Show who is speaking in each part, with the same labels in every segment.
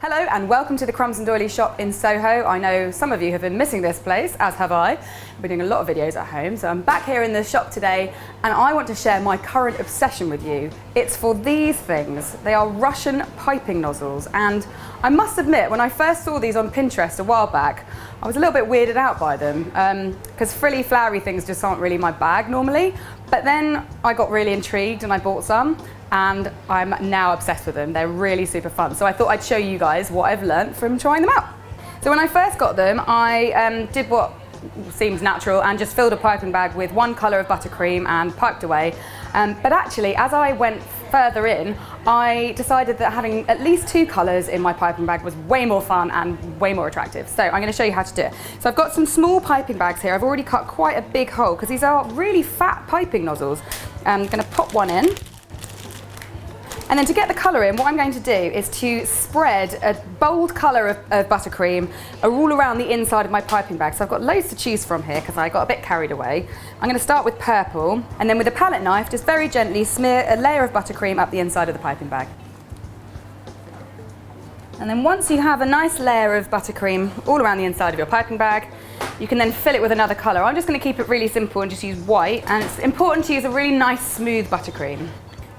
Speaker 1: Hello and welcome to the Crumbs Doilies shop in Soho. I know some of you have been missing this place, as have I. I've been doing a lot of videos at home, so I'm back here in the shop today and I want to share my current obsession with you. It's for these things. They are Russian piping nozzles, and I must admit, when I first saw these on Pinterest a while back, I was a little bit weirded out by them because frilly, flowery things just aren't really my bag normally. But then I got really intrigued and I bought some, and I'm now obsessed with them. They're really super fun. So I thought I'd show you guys what I've learnt from trying them out. So when I first got them, I did what seems natural and just filled a piping bag with one colour of buttercream and piped away. But actually, as I went further in, I decided that having at least two colours in my piping bag was way more fun and way more attractive. So I'm going to show you how to do it. So I've got some small piping bags here. I've already cut quite a big hole because these are really fat piping nozzles. I'm going to pop one in. And then to get the colour in, what I'm going to do is to spread a bold colour of buttercream all around the inside of my piping bag. So I've got loads to choose from here because I got a bit carried away. I'm going to start with purple, and then with a palette knife, just very gently smear a layer of buttercream up the inside of the piping bag. And then once you have a nice layer of buttercream all around the inside of your piping bag, you can then fill it with another colour. I'm just going to keep it really simple and just use white, and it's important to use a really nice smooth buttercream.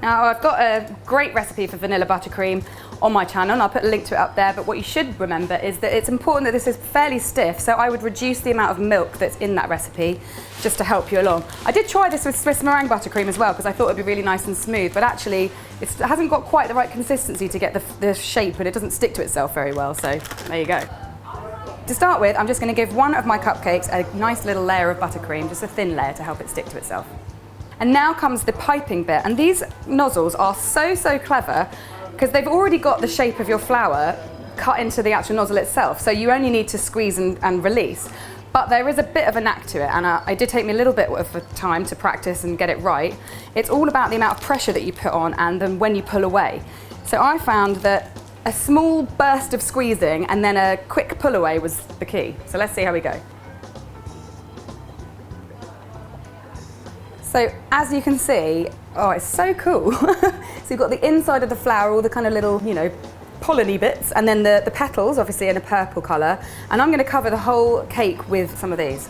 Speaker 1: Now I've got a great recipe for vanilla buttercream on my channel, and I'll put a link to it up there, but what you should remember is that it's important that this is fairly stiff, so I would reduce the amount of milk that's in that recipe just to help you along. I did try this with Swiss meringue buttercream as well because I thought it'd be really nice and smooth, but actually it hasn't got quite the right consistency to get the shape, and it doesn't stick to itself very well, so there you go. To start with, I'm just going to give one of my cupcakes a nice little layer of buttercream, just a thin layer to help it stick to itself. And now comes the piping bit, and these nozzles are so clever because they've already got the shape of your flower cut into the actual nozzle itself, so you only need to squeeze and release. But there is a bit of a knack to it, and it did take me a little bit of time to practice and get it right. It's all about the amount of pressure that you put on and then when you pull away. So I found that a small burst of squeezing and then a quick pull away was the key. So let's see how we go. So as you can see, oh, it's so cool. So you've got the inside of the flower, all the kind of little, pollen-y bits, and then the petals, obviously in a purple colour. And I'm going to cover the whole cake with some of these.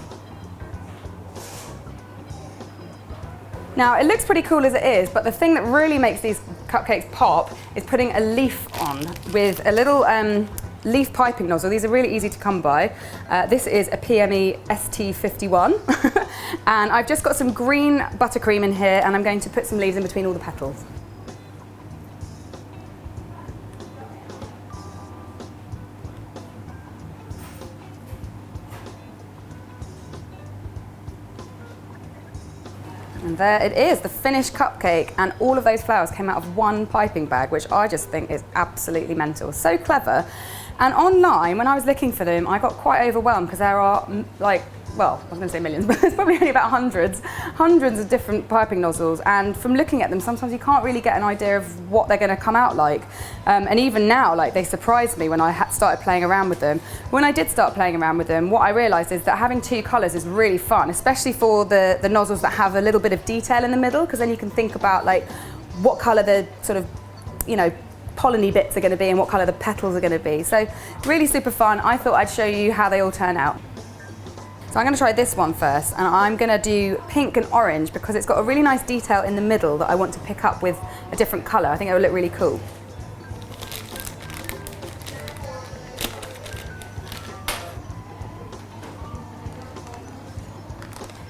Speaker 1: Now, it looks pretty cool as it is, but the thing that really makes these cupcakes pop is putting a leaf on with a little leaf piping nozzle. These are really easy to come by. This is a PME ST51. And I've just got some green buttercream in here, and I'm going to put some leaves in between all the petals. And there it is, the finished cupcake, and all of those flowers came out of one piping bag, which I just think is absolutely mental. So clever. And online, when I was looking for them, I got quite overwhelmed because there are well, I was going to say millions, but there's probably only about hundreds of different piping nozzles, and from looking at them, sometimes you can't really get an idea of what they're going to come out like. And even now, they surprised me when I started playing around with them. When I did start playing around with them, what I realised is that having two colours is really fun, especially for the nozzles that have a little bit of detail in the middle, because then you can think about what colour the sort of, pollen-y bits are going to be and what colour the petals are going to be. So really super fun. I thought I'd show you how they all turn out. So I'm going to try this one first, and I'm going to do pink and orange because it's got a really nice detail in the middle that I want to pick up with a different colour. I think it will look really cool.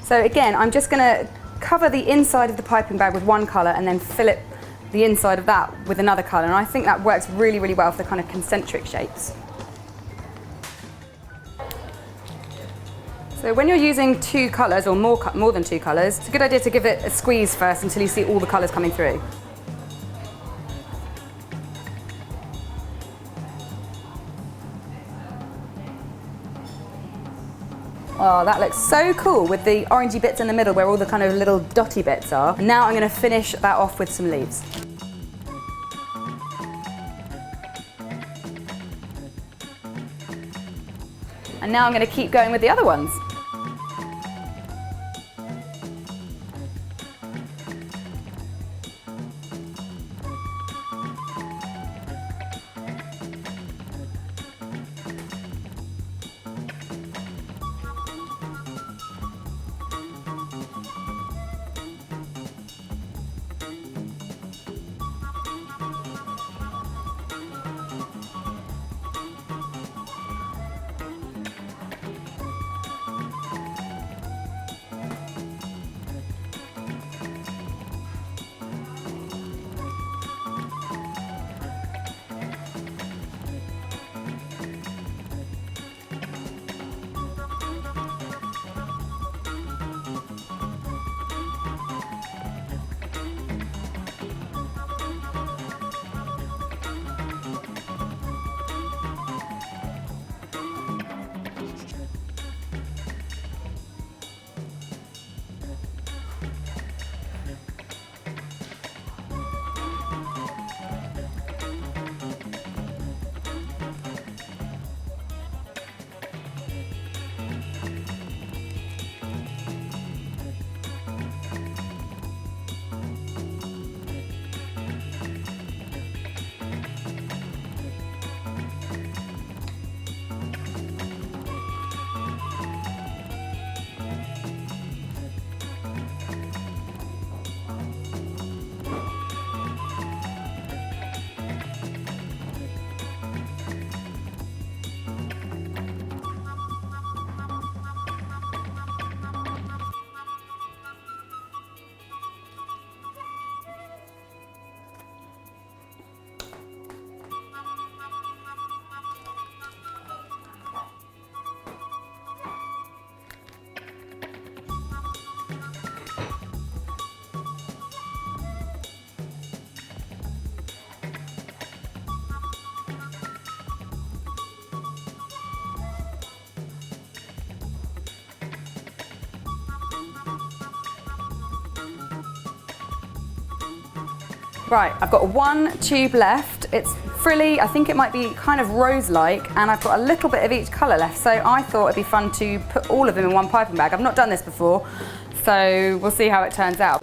Speaker 1: So again, I'm just going to cover the inside of the piping bag with one colour and then fill it the inside of that with another colour, and I think that works really well for the kind of concentric shapes. So when you're using two colours, or more than two colours, it's a good idea to give it a squeeze first until you see all the colours coming through. Oh, that looks so cool with the orangey bits in the middle where all the kind of little dotty bits are. And now I'm going to finish that off with some leaves. And now I'm going to keep going with the other ones. Right, I've got one tube left. It's frilly, I think it might be kind of rose-like, and I've got a little bit of each colour left, so I thought it'd be fun to put all of them in one piping bag. I've not done this before, so we'll see how it turns out.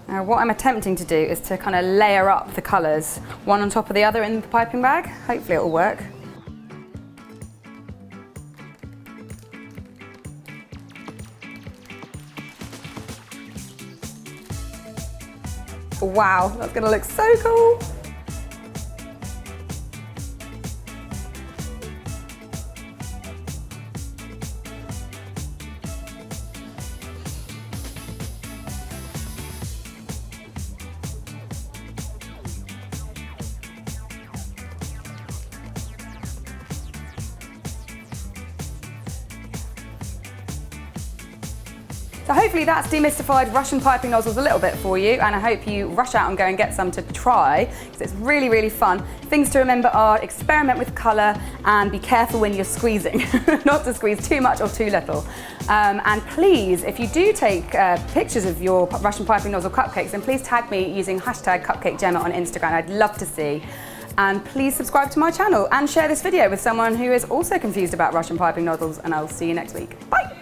Speaker 1: Now what I'm attempting to do is to kind of layer up the colours, one on top of the other in the piping bag. Hopefully it'll work. Wow, that's gonna look so cool. So hopefully that's demystified Russian piping nozzles a little bit for you, and I hope you rush out and go and get some to try, because it's really, really fun. Things to remember are experiment with colour and be careful when you're squeezing, not to squeeze too much or too little. And please, if you do take pictures of your Russian piping nozzle cupcakes, then please tag me using hashtag Cupcake Jemma on Instagram. I'd love to see. And please subscribe to my channel and share this video with someone who is also confused about Russian piping nozzles, and I'll see you next week. Bye!